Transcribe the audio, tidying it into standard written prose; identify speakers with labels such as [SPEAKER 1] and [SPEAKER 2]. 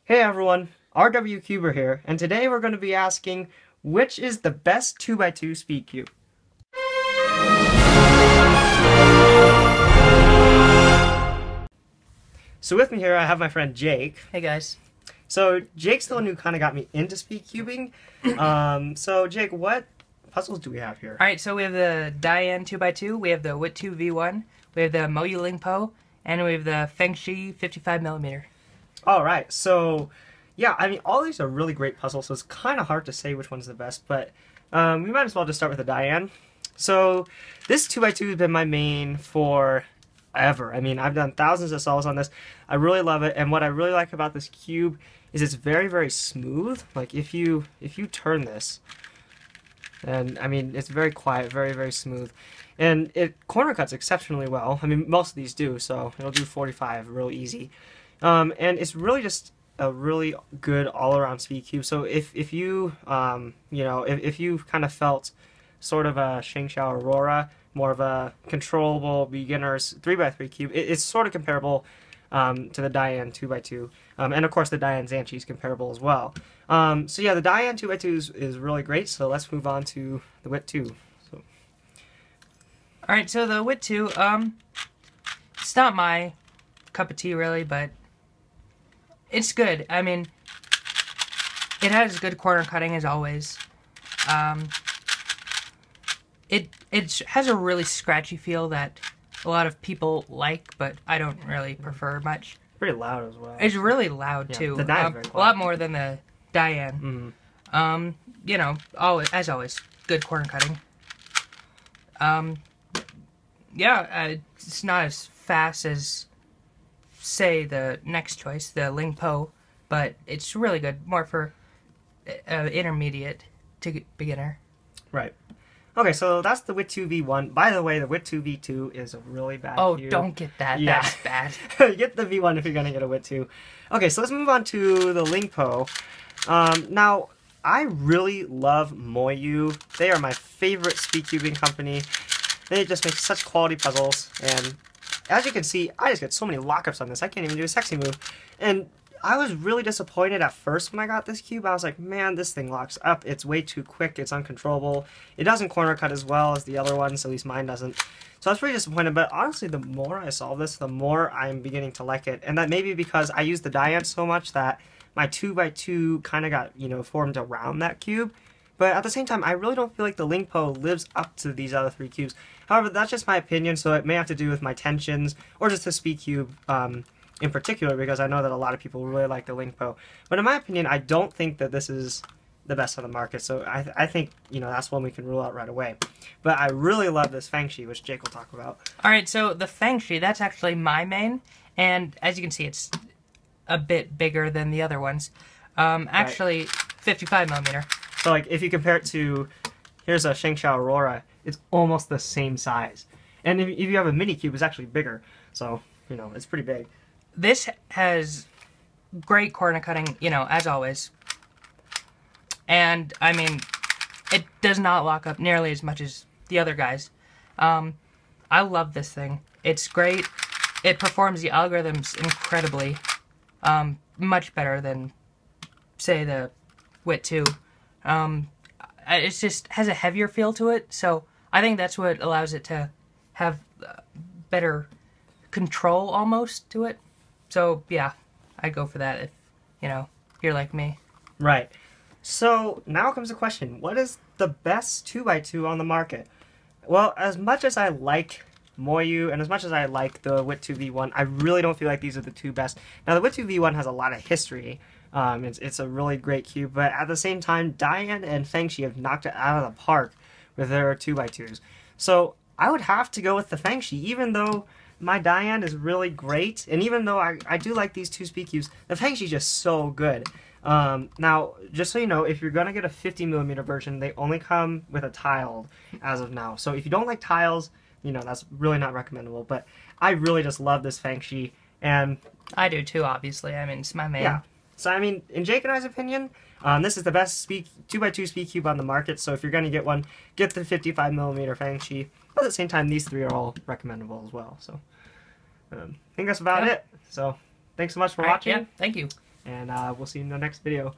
[SPEAKER 1] Hey everyone, RW Cuber here, and today we're going to be asking which is the best 2x2 speed cube. So with me here I have my friend Jake.
[SPEAKER 2] Hey guys.
[SPEAKER 1] So Jake's the one who kind of got me into speed cubing. So Jake, what puzzles do we have here?
[SPEAKER 2] Alright, so we have the Dayan 2x2, we have the Wittwo V1, we have the Moyu Lingpo, and we have the Fangshi 55mm.
[SPEAKER 1] Alright, so yeah, I mean all these are really great puzzles, so it's kind of hard to say which one's the best, but we might as well just start with the Dayan. So this 2x2 has been my main for ever. I mean, I've done thousands of solves on this. I really love it, and what I really like about this cube is it's very, very smooth. Like if you turn this, and I mean it's very quiet, very, very smooth, and it corner cuts exceptionally well. I mean most of these do, so it'll do 45 real easy, and it's really just a really good all-around speed cube. So if you if you kind of felt sort of a ShiShuang Aurora, more of a controllable beginner's 3x3 cube, it's sort of comparable to the Dayan 2x2, and of course the Dayan Zanchi is comparable as well. So yeah, the Dayan 2x2 is really great. So let's move on to the Wittwo. So.
[SPEAKER 2] All right, so the Wittwo, it's not my cup of tea really, but it's good. I mean, it has good corner cutting as always. It has a really scratchy feel that a lot of people like, but I don't really prefer much.
[SPEAKER 1] Pretty loud as well.
[SPEAKER 2] It's really loud too.
[SPEAKER 1] The Dayan's very
[SPEAKER 2] a lot more than the Dayan.
[SPEAKER 1] Mm-hmm.
[SPEAKER 2] You know, as always, good corner cutting. Yeah, it's not as fast as, say, the next choice, the Lingpo, but it's really good. More for intermediate to beginner.
[SPEAKER 1] Right. Okay, so that's the Wittwo V1. By the way, the Wittwo V2 is a really bad cube.
[SPEAKER 2] Don't get that.
[SPEAKER 1] Yeah.
[SPEAKER 2] That's bad.
[SPEAKER 1] Get the V1 if you're going to get a Wittwo. Okay, so let's move on to the Lingpo. Now, I really love Moyu. They are my favorite speed cubing company. They just make such quality puzzles, and as you can see, I just get so many lockups on this. I can't even do a sexy move. And I was really disappointed at first when I got this cube. I was like, man, this thing locks up. It's way too quick. It's uncontrollable. It doesn't corner cut as well as the other ones, at least mine doesn't. So I was pretty disappointed, but honestly, the more I solve this, the more I'm beginning to like it. And that may be because I use the Dayan so much that my 2x2 kind of got, formed around that cube. But at the same time, I really don't feel like the Lingpo lives up to these other three cubes. However, that's just my opinion, so it may have to do with my tensions or just the speed cube in particular, because I know that a lot of people really like the Lingpo. But in my opinion, I don't think that this is the best on the market, so I think, that's one we can rule out right away. But I really love this Fangshi, which Jake will talk about.
[SPEAKER 2] Alright, so the Fangshi, that's actually my main, and as you can see, it's a bit bigger than the other ones. Actually, 55mm.
[SPEAKER 1] So, like, if you compare it to, here's a ShiShuang Aurora, it's almost the same size. And if you have a mini cube, it's actually bigger. So, it's pretty big.
[SPEAKER 2] This has great corner cutting, as always. And, I mean, it does not lock up nearly as much as the other guys. I love this thing. It's great. It performs the algorithms incredibly. Much better than, say, the Wittwo. It just has a heavier feel to it, so I think that's what allows it to have better control almost to it. So yeah, I'd go for that if you're like me.
[SPEAKER 1] Right. So now comes the question: what is the best 2x2 on the market? Well, as much as I like Moyu and as much as I like the Wittwo V1, I really don't feel like these are the two best. Now the Wittwo V1 has a lot of history. It's a really great cube, but at the same time, Dayan and Fangshi have knocked it out of the park with their 2x2s. So I would have to go with the Fangshi, even though my Dayan is really great, and even though I do like these two speed cubes, the Fangshi is just so good. Now, just so you know, if you're going to get a 50mm version, they only come with a tiled as of now. So if you don't like tiles, that's really not recommendable. But I really just love this Fangshi, and
[SPEAKER 2] I do too, obviously. I mean, it's my main.
[SPEAKER 1] Yeah. So, I mean, in Jake and I's opinion, this is the best 2x2 speed cube on the market. So if you're going to get one, get the 55mm Fangshi. But at the same time, these three are all recommendable as well. So I think that's about it. So thanks so much for watching.
[SPEAKER 2] Yeah, thank you.
[SPEAKER 1] and we'll see you in the next video.